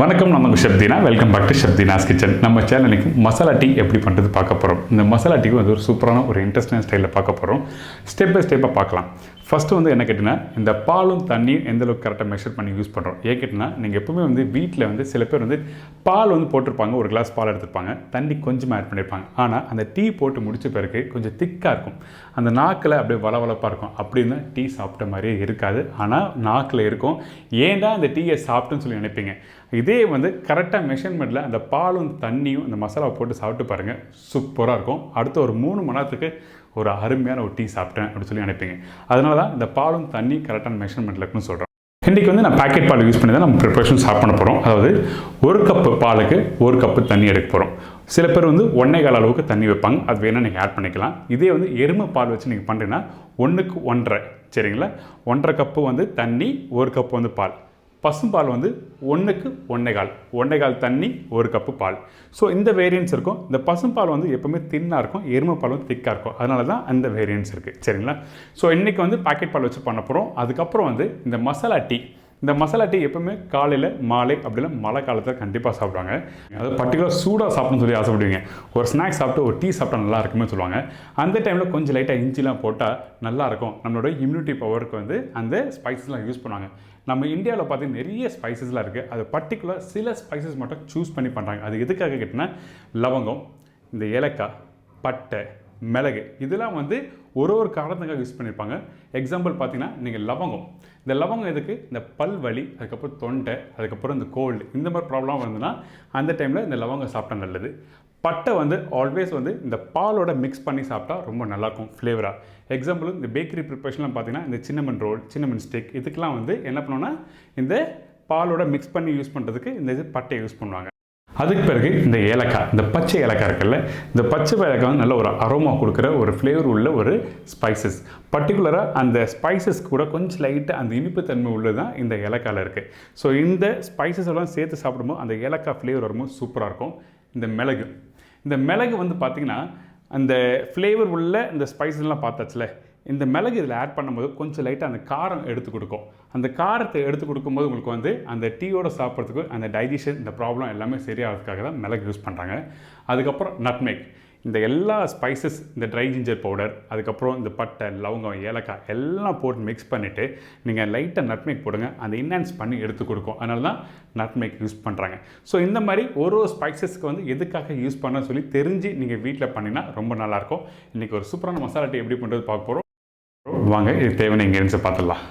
வணக்கம், நம்ம chef Deena. Welcome back to chef Deena's kitchen. நம்ம சேனலுக்கு மசாலா டீ எப்படி பண்ணுறது பார்க்க போகிறோம். இந்த மசாலா டீ வந்து ஒரு சூப்பரான ஒரு இன்ட்ரெஸ்டிங் ஸ்டைலில் பார்க்க போகிறோம். ஸ்டெப் பை ஸ்டெப்பாக பார்க்கலாம். ஃபஸ்ட்டு வந்து என்ன கேட்டிங்கன்னா, இந்த பாலும் தண்ணியும் எந்தளவுக்கு கரெக்டாக மெஷர் பண்ணி யூஸ் பண்ணுறோம். ஏன் கேட்டிங்கன்னா, நீங்கள் எப்பவுமே வந்து வீட்டில் வந்து சில பேர் வந்து பால் வந்து போட்டிருப்பாங்க, ஒரு கிளாஸ் பால் எடுத்துருப்பாங்க, தண்ணி கொஞ்சமாக ஆட் பண்ணியிருப்பாங்க. ஆனால் அந்த டீ போட்டு முடிச்ச பிறகு கொஞ்சம் திக்காக இருக்கும், அந்த நாக்கில் அப்படியே வளவளப்பாக இருக்கும். அப்படின்னு டீ சாப்பிட்ட மாதிரியே இருக்காது, ஆனால் நாக்கில் இருக்கும். ஏன்டா அந்த டீயை சாப்பிட்டுன்னு சொல்லி நினைப்பீங்க. இதே வந்து கரெக்டாக மெஷர்மெண்ட்டில் அந்த பாலும் தண்ணியும் அந்த மசாலாவை போட்டு சாப்பிட்டு பாருங்கள், சூப்பராக இருக்கும். அடுத்த ஒரு 3 மணி நேரத்துக்கு ஒரு அருமையான ஒரு டீ சாப்பிட்டேன் அப்படின்னு சொல்லி நினைப்பீங்க. அதனால தான் இந்த பாலும் தண்ணி கரெக்டான மெஷர்மெண்ட்டில் இருக்குன்னு சொல்கிறேன். இன்றைக்கி வந்து நான் பேக்கெட் பால் யூஸ் பண்ணி தான் நம்ம ப்ரிப்பரேஷன் ஸ்டார்ட் பண்ண போகிறோம். அதாவது 1 கப்பு பாலுக்கு 1 கப்பு தண்ணி எடுக்க போகிறோம். சில பேர் வந்து 1.25 அளவுக்கு தண்ணி வைப்பாங்க, அது வேணால் நீங்கள் ஆட் பண்ணிக்கலாம். இதே வந்து எருமை பால் வச்சு நீங்கள் பண்ணுறீங்கன்னா 1க்கு 1.5, சரிங்களா? 1.5 கப்பு வந்து தண்ணி, 1 கப்பு வந்து பால். பசும்பால் வந்து 1க்கு 1.25 தண்ணி, 1 கப்பு பால். ஸோ இந்த வேரியன்ஸ் இருக்கும். இந்த பசும்பால் வந்து எப்போவுமே தின்னாக இருக்கும், எருமை பால் வந்து திக்காக இருக்கும். அதனால தான் அந்த வேரியன்ஸ் இருக்குது, சரிங்களா? ஸோ இன்றைக்கி வந்து பாக்கெட் பால் வச்சு பண்ண போகிறோம். அதுக்கப்புறம் வந்து இந்த மசாலா டீ. இந்த மசாலா டீ எப்பவுமே காலையில், மாலை, அப்படிலாம் மழை காலத்தில் கண்டிப்பாக சாப்பிடுவாங்க. அது பர்டிகுலர் சூடாக சாப்பிட்ணுன்னு சொல்லி ஆசைப்படுவீங்க. ஒரு ஸ்நாக்ஸ் சாப்பிட்டு ஒரு டீ சாப்பிட்டா நல்லா இருக்குமே சொல்லுவாங்க. அந்த டைமில் கொஞ்சம் லைட்டாக இஞ்சிலாம் போட்டால் நல்லாயிருக்கும். நம்மளோட இம்யூனிட்டி பவருக்கு வந்து அந்த ஸ்பைசஸ்லாம் யூஸ் பண்ணுவாங்க. நம்ம இந்தியாவில் பார்த்தீங்கன்னா நிறைய ஸ்பைசஸ்லாம் இருக்குது. அது பர்டிகுலர் சில ஸ்பைசஸ் மட்டும் சூஸ் பண்ணி பண்ணுறாங்க. அது எதுக்காக கேட்டிங்கன்னா, லவங்கம், இந்த ஏலக்காய், பட்டை, மிளகு, இதெல்லாம் வந்து ஒரு காரணத்துக்காக யூஸ் பண்ணியிருப்பாங்க. எக்ஸாம்பிள் பார்த்தீங்கன்னா, நீங்கள் லவங்கம், இந்த லவங்கம் எதுக்கு? இந்த பல் வலி, அதுக்கப்புறம் தொண்டை, அதுக்கப்புறம் இந்த கோல்டு, இந்த மாதிரி ப்ராப்ளம் வந்துன்னா அந்த டைமில் இந்த லவங்கம் சாப்பிட்டா நல்லது. பட்டை வந்து ஆல்வேஸ் வந்து இந்த பாலோட மிக்ஸ் பண்ணி சாப்பிட்டா ரொம்ப நல்லாயிருக்கும் ஃப்ளேவராக. எக்ஸாம்பிள் இந்த பேக்கரி ப்ரிப்பரேஷன்லாம் பார்த்தீங்கன்னா, இந்த சின்னமன் ரோல், சின்னமன் ஸ்டிக், இதுக்கெலாம் வந்து என்ன பண்ணுவோன்னா, இந்த பாலோட மிக்ஸ் பண்ணி யூஸ் பண்ணுறதுக்கு இந்த இது பட்டையை யூஸ் பண்ணுவாங்க. அதுக்கு பிறகு இந்த ஏலக்காய், இந்த பச்சை ஏலக்காய் இருக்குல்ல, இந்த பச்சை ஏலக்காய் வந்து நல்ல ஒரு அரோமா கொடுக்குற ஒரு ஃப்ளேவர் உள்ள ஒரு ஸ்பைசஸ். பர்டிகுலராக அந்த ஸ்பைசஸ் கூட கொஞ்சம் லைட்டாக அந்த இனிப்புத்தன்மை உள்ளது தான் இந்த ஏலக்காயில் இருக்குது. ஸோ இந்த ஸ்பைசஸ் எல்லாம் சேர்த்து சாப்பிடும்போது அந்த ஏலக்காய் ஃப்ளேவர் வரும்போது சூப்பராக இருக்கும். இந்த மிளகு வந்து பார்த்திங்கன்னா, அந்த ஃப்ளேவர் உள்ள இந்த ஸ்பைசஸ்லாம் பார்த்தாச்சுல, இந்த மிளகு இதில் ஆட் பண்ணும்போது கொஞ்சம் லைட்டாக அந்த காரம் எடுத்து கொடுக்கும். அந்த காரத்தை எடுத்து கொடுக்கும்போது உங்களுக்கு வந்து அந்த டீயோட சாப்பிட்றதுக்கு அந்த டைஜஷன், இந்த ப்ராப்ளம் எல்லாமே சரியாகிறதுக்காக தான் மிளகு யூஸ் பண்ணுறாங்க. அதுக்கப்புறம் நட்மெக், இந்த எல்லா ஸ்பைசஸ், இந்த ட்ரை ஜிஞ்சர் பவுடர், அதுக்கப்புறம் இந்த பட்டை, லவங்கம், ஏலக்காய் எல்லாம் போட்டு மிக்ஸ் பண்ணிவிட்டு நீங்கள் லைட்டாக நட்மெக் போடுங்க, அந்த இன்ஹான்ஸ் பண்ணி எடுத்து கொடுக்கும். அதனால தான் நட்மெக் யூஸ் பண்ணுறாங்க. ஸோ இந்த மாதிரி ஒரு ஸ்பைசஸ்க்கு வந்து எதுக்காக யூஸ் பண்ண சொல்லி தெரிஞ்சு நீங்கள் வீட்டில் பண்ணினா ரொம்ப நல்லாயிருக்கும். இன்றைக்கி ஒரு சூப்பரான மசாலா டீ எப்படி பண்ணுறது பார்க்க போகிறோம். வாங்க, இது தேவையான இன்கிரியன்ஸை பார்த்துடலாம்.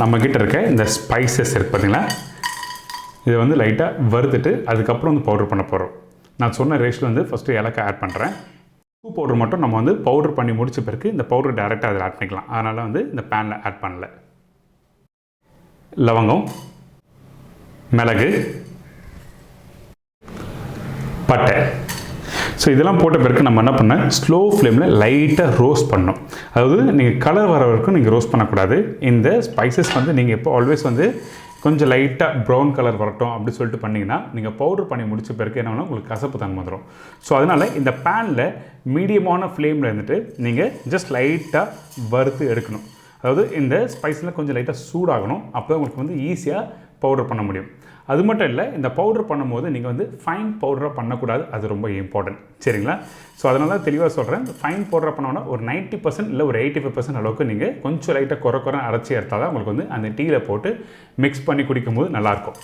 நம்மக்கிட்ட இருக்க இந்த ஸ்பைசஸ் இருக்குது பார்த்தீங்களா, இதை வந்து லைட்டாக வறுத்துட்டு அதுக்கப்புறம் வந்து பவுடர் பண்ண போகிறோம். நான் சொன்ன ரேஷில் வந்து ஃபஸ்ட்டு ஏலக்காய் ஆட் பண்ணுறேன். உப்பு பவுடர் மட்டும் நம்ம வந்து பவுடர் பண்ணி முடிச்ச பிறகு இந்த பவுடர் டேரெக்டாக அதில் ஆட் பண்ணிக்கலாம். அதனால் வந்து இந்த பேனில் ஆட் பண்ணல. லவங்கம், மிளகு, பட்டை, ஸோ இதெல்லாம் போட்ட பிறகு நம்ம என்ன பண்ண, ஸ்லோ ஃப்ளேமில் லைட்டாக ரோஸ்ட் பண்ணணும். அதாவது நீங்கள் கலர் வர வரைக்கும் நீங்கள் ரோஸ்ட் பண்ணக்கூடாது. இந்த ஸ்பைசஸ் வந்து நீங்கள் எப்போ ஆல்வேஸ் வந்து கொஞ்சம் லைட்டாக ப்ரௌன் கலர் வரட்டும் அப்படி சொல்லிட்டு பண்ணிங்கன்னா, நீங்கள் பவுடர் பண்ணி முடிச்ச பிறகு என்ன உங்களுக்கு கசப்பு தன்மை வந்துடும். ஸோ அதனால் இந்த பேனில் மீடியமான ஃப்ளேமில் இருந்துட்டு நீங்கள் ஜஸ்ட் லைட்டாக வறுத்து எடுக்கணும். அதாவது இந்த ஸ்பைஸில் கொஞ்சம் லைட்டாக சூடாகணும். அப்போ உங்களுக்கு வந்து ஈஸியாக பவுடர் பண்ண முடியும். அது மட்டும் இல்லை, இந்த பவுடர் பண்ணும்போது நீங்கள் வந்து ஃபைன் பவுடராக பண்ணக்கூடாது, அது ரொம்ப இம்பார்ட்டன்ட், சரிங்களா? ஸோ அதனால தான் தெளிவாக சொல்கிறேன். ஃபைன் பவுடராக பண்ணோன்னா ஒரு 90% இல்லை ஒரு 85% அளவுக்கு நீங்கள் கொஞ்சம் லைட்டாக குறை அரைச்சி எடுத்தால் தான் உங்களுக்கு வந்து அந்த டீயில் போட்டு மிக்ஸ் பண்ணி குடிக்கும்போது நல்லாயிருக்கும்.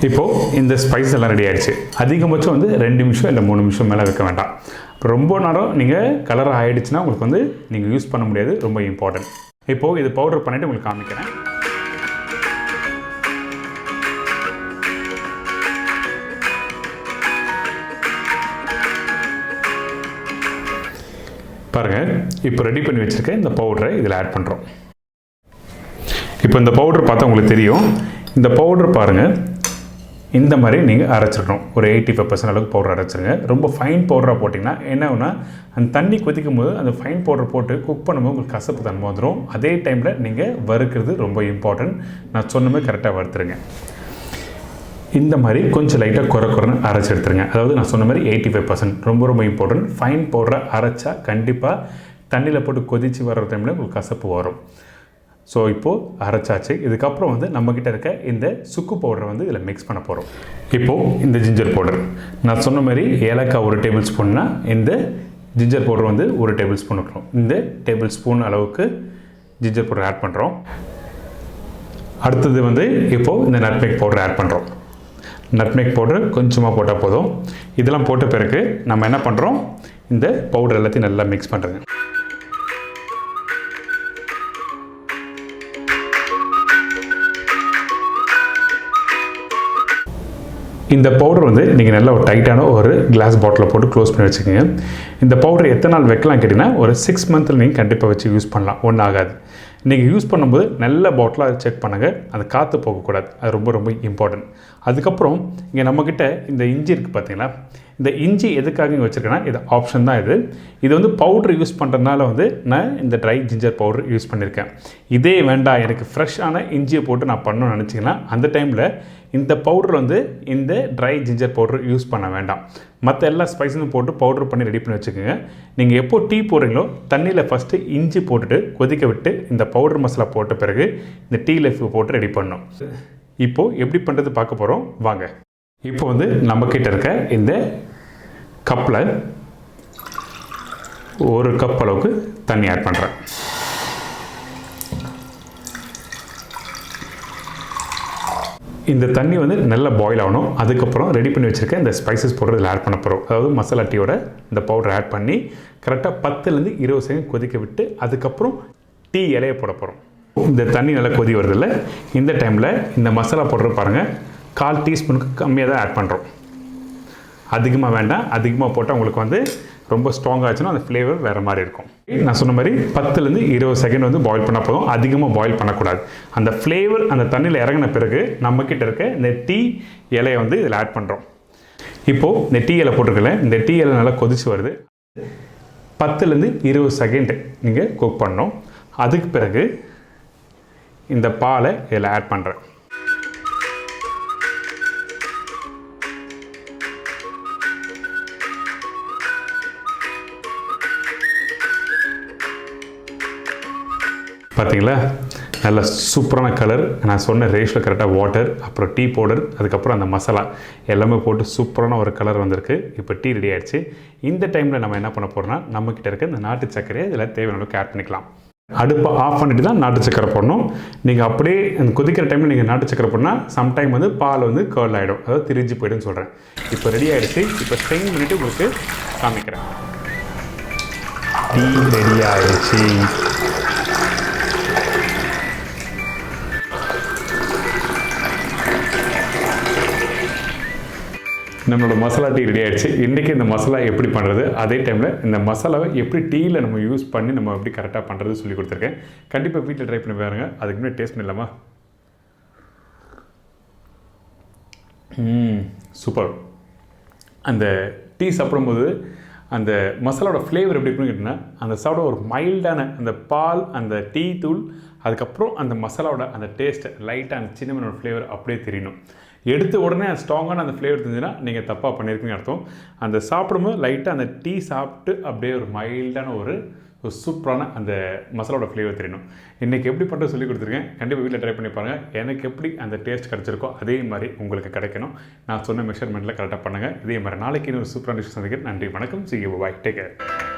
இப்போது இந்த ஸ்பைஸ் எல்லாம் ரெடி ஆகிடுச்சு. அதிகபட்சம் வந்து 2 நிமிஷம் இல்லை 3 நிமிஷம் மேலே வைக்க வேண்டாம். ரொம்ப நேரம் நீங்கள் கலர் ஆகிடுச்சுன்னா உங்களுக்கு வந்து நீங்கள் யூஸ் பண்ண முடியாது, ரொம்ப இம்பார்ட்டன்ட். இப்போது இது பவுடர் பண்ணிவிட்டு உங்களுக்கு காமிக்கிறேன். பாருங்கள், இப்போ ரெடி பண்ணி வச்சுருக்கேன் இந்த பவுடரை இதில் ஆட் பண்ணுறோம். இப்போ இந்த பவுடர் பார்த்தா உங்களுக்கு தெரியும். இந்த பவுடர் பாருங்கள், இந்த மாதிரி நீங்கள் அரைச்சிடணும். ஒரு 85% அளவுக்கு பவுடர் அரைச்சிருங்க. ரொம்ப ஃபைன் பவுடராக போட்டிங்கன்னா என்ன ஆகுனா, அந்த தண்ணி கொதிக்கும் போது அந்த ஃபைன் பவுடர் போட்டு குக் பண்ணும்போது உங்களுக்கு கசப்பு தன்மை வந்துடும். அதே டைமில் நீங்கள் வறுக்கிறது ரொம்ப இம்பார்ட்டன்ட். நான் சொன்ன மாதிரி கரெக்டாக வறுத்துருங்க. இந்த மாதிரி கொஞ்சம் லைட்டாக குறைன்னு அரைச்சி எடுத்துருங்க. அதாவது நான் சொன்ன மாதிரி 85% ரொம்ப ரொம்ப இம்பார்ட்டன்ட். ஃபைன் பவுடரை அரைச்சா கண்டிப்பாக தண்ணியில் போட்டு கொதித்து வர்ற டைமில் உங்களுக்கு கசப்பு வரும். ஸோ இப்போது அரைச்சாச்சு. இதுக்கப்புறம் வந்து நம்மக்கிட்ட இருக்க இந்த சுக்கு பவுடரை வந்து இதில் மிக்ஸ் பண்ண போகிறோம். இப்போது இந்த ஜிஞ்சர் பவுடர் நான் சொன்ன மாதிரி ஏலக்காய் 1 டேபிள் ஸ்பூன்னா இந்த ஜிஞ்சர் பவுடர் வந்து 1 டேபிள் ஸ்பூன் வைக்கிறோம். இந்த டேபிள் ஸ்பூன் அளவுக்கு ஜிஞ்சர் பவுடர் ஆட் பண்ணுறோம். அடுத்தது வந்து இப்போது இந்த நட்மெக் பவுடர் ஆட் பண்ணுறோம். நட்மெக் பவுடர் கொஞ்சமாக போட்டால் போதும். இதெல்லாம் போட்ட பிறகு நம்ம என்ன பண்ணுறோம், இந்த பவுடர் எல்லாத்தையும் நல்லா மிக்ஸ் பண்ணுறேங்க. இந்த பவுடர் வந்து நீங்கள் நல்ல ஒரு டைட்டான ஒரு கிளாஸ் பாட்டிலில் போட்டு க்ளோஸ் பண்ணி வச்சுக்கோங்க. இந்த பவுடர் எத்தனை நாள் வைக்கலாம் கேட்டிங்கன்னா, ஒரு 6 மந்த்தில் நீங்கள் கண்டிப்பாக வச்சு யூஸ் பண்ணலாம், ஒன்றும் ஆகாது. நீங்கள் யூஸ் பண்ணும்போது நல்ல பாட்டிலாக அதை செக் பண்ணுங்கள், அந்த காற்று போகக்கூடாது. அது ரொம்ப ரொம்ப இம்பார்ட்டன்ட். அதுக்கப்புறம் இங்கே நம்மக்கிட்ட இந்த இஞ்சி இருக்குது பார்த்தீங்களா, இந்த இஞ்சி எதுக்காக இங்கே வச்சுருக்கேன்னா, இது ஆப்ஷன் தான். இது வந்து பவுட்ரு யூஸ் பண்ணுறதுனால வந்து நான் இந்த ட்ரை ஜிஞ்சர் பவுடர் யூஸ் பண்ணியிருக்கேன். இதே வேண்டாம், எனக்கு ஃப்ரெஷ்ஷான இஞ்சியை போட்டு நான் பண்ணணும்னு நினச்சிங்கன்னா அந்த டைமில் இந்த பவுடர் வந்து இந்த ட்ரை ஜிஞ்சர் பவுடர் யூஸ் பண்ண வேண்டாம். மற்ற எல்லா ஸ்பைஸும் போட்டு பவுடர் பண்ணி ரெடி பண்ணி வச்சுக்கோங்க. நீங்கள் எப்போ டீ போடுறீங்களோ தண்ணியில் ஃபஸ்ட்டு இஞ்சி போட்டுட்டு கொதிக்க விட்டு இந்த பவுடர் மசாலா போட்ட பிறகு இந்த டீ லீஃப் போட்டு ரெடி பண்ணணும். இப்போது எப்படி பண்ணுறது பார்க்க போகிறோம், வாங்க. இப்போ வந்து நம்மக்கிட்ட இருக்க இந்த கப்பில் 1 கப் அளவுக்கு தண்ணி ஆட் பண்ணுறேன். இந்த தண்ணி வந்து நல்லா பாயில் ஆகணும். அதுக்கப்புறம் ரெடி பண்ணி வச்சுருக்க இந்த ஸ்பைசஸ் பவுடர் இதில் ஆட் பண்ண போகிறோம். அதாவது மசாலா டீயோட இந்த பவுடர் ஆட் பண்ணி கரெக்டாக 10லேருந்து 20 செகண்ட் கொதிக்க விட்டு அதுக்கப்புறம் டீ இலையை போட போகிறோம். இந்த தண்ணி நல்லா கொதி வருதில்ல, இந்த டைமில் இந்த மசாலா பவுடர் பாருங்கள் 1/4 டீஸ்பூனுக்கு கம்மியாக தான் ஆட் பண்ணுறோம். அதிகமாக வேண்டாம். அதிகமாக போட்டால் உங்களுக்கு வந்து ரொம்ப ஸ்ட்ராங்காக ஆச்சுன்னா அந்த ஃப்ளேவர் வேறு மாதிரி இருக்கும். நான் சொன்ன மாதிரி 10லேருந்து 20 செகண்ட் வந்து பாயில் பண்ணால் போதும். அதிகமாக பாயில் பண்ணக்கூடாது. அந்த ஃப்ளேவர் அந்த தண்ணியில் இறங்கின பிறகு நம்மக்கிட்ட இருக்க இந்த டீ இலையை வந்து இதில் ஆட் பண்ணுறோம். இப்போது இந்த டீ இலை போட்டிருக்கல, இந்த டீ இலை நல்லா கொதிச்சு வருது. 10லேருந்து 20 செகண்ட் நீங்கள் குக் பண்ணணும். அதுக்கு பிறகு இந்த பாலை இதில் ஆட் பண்ணுறேன். பார்த்தீங்களா, நல்ல சூப்பரான கலர். நான் சொன்ன ரேஷில் கரெக்டாக வாட்டர், அப்புறம் டீ பவுடர், அதுக்கப்புறம் அந்த மசாலா எல்லாமே போட்டு சூப்பரான ஒரு கலர் வந்திருக்கு. இப்போ டீ ரெடி ஆகிடுச்சு. இந்த டைமில் நம்ம என்ன பண்ண போகிறோம்னா, நம்மக்கிட்ட இருக்க இந்த நாட்டு சர்க்கரையை இதில் தேவையான அளவுக்கு ஆட் பண்ணிக்கலாம். அடுப்பை ஆஃப் பண்ணிட்டு தான் நாட்டு சக்கரை போடணும். நீங்கள் அப்படியே அந்த கொதிக்கிற டைமில் நீங்கள் நாட்டு சக்கரை போடணும், சம்டைம் வந்து பால் வந்து கேர்ல் ஆகிடும், அதாவது திரிஞ்சு போய்டுன்னு சொல்கிறேன். இப்போ ரெடி ஆகிடுச்சு. இப்போ ஸ்ட்ரெயின் பண்ணிவிட்டு உங்களுக்கு காமிக்கிறேன். டீ ரெடி ஆகிடுச்சு. நம்மளோட மசாலா டீ ரெடி ஆகிடுச்சு. இன்றைக்கி இந்த மசாலா எப்படி பண்ணுறது, அதே டைமில் இந்த மசாலாவை எப்படி டீயில் நம்ம யூஸ் பண்ணி நம்ம எப்படி கரெக்டாக பண்ணுறது சொல்லி கொடுத்துருக்கேன். கண்டிப்பாக வீட்டில் ட்ரை பண்ணி பாருங்கள். அதுக்கு முன்னாடி டேஸ்ட் பண்ணலாமா? சூப்பர். அந்த டீ சாப்பிடும்போது அந்த மசாலாவோட ஃப்ளேவர் எப்படி இருக்குன்னு கேட்டிங்கன்னா, அந்த சாப்பிட ஒரு மைல்டான அந்த பால், அந்த டீ தூள், அதுக்கப்புறம் அந்த மசாலாவோட அந்த டேஸ்ட்டு லைட்டாக அந்த சின்னமனோட ஃப்ளேவர் அப்படியே தெரியணும். எடுத்த உடனே ஸ்ட்ராங்கான அந்த ஃப்ளேவர் தெரிஞ்சுன்னா நீங்கள் தப்பாக பண்ணியிருக்கீங்கன்னு அர்த்தம். அந்த சாப்பிடும்போது லைட்டாக அந்த டீ சாப்பிட்டு அப்படியே ஒரு மைல்டான ஒரு சூப்பரான அந்த மசாலாவோட ஃப்ளேவர் தெரியணும். இன்றைக்கி எப்படி பண்ணுறது சொல்லி கொடுத்துருக்கேன். கண்டிப்பாக வீட்டில் ட்ரை பண்ணி பாருங்கள். எனக்கு எப்படி அந்த டேஸ்ட் கிடச்சிருக்கோ அதே மாதிரி உங்களுக்கு கிடைக்கணும். நான் சொன்ன மெஷர்மெண்ட்டில் கரெக்டாக பண்ணுங்கள். இதே மாதிரி நாளைக்கு இன்னொரு சூப்பரான டிஷ் சந்திக்கிறேன். நன்றி, வணக்கம். See you, bye, take care.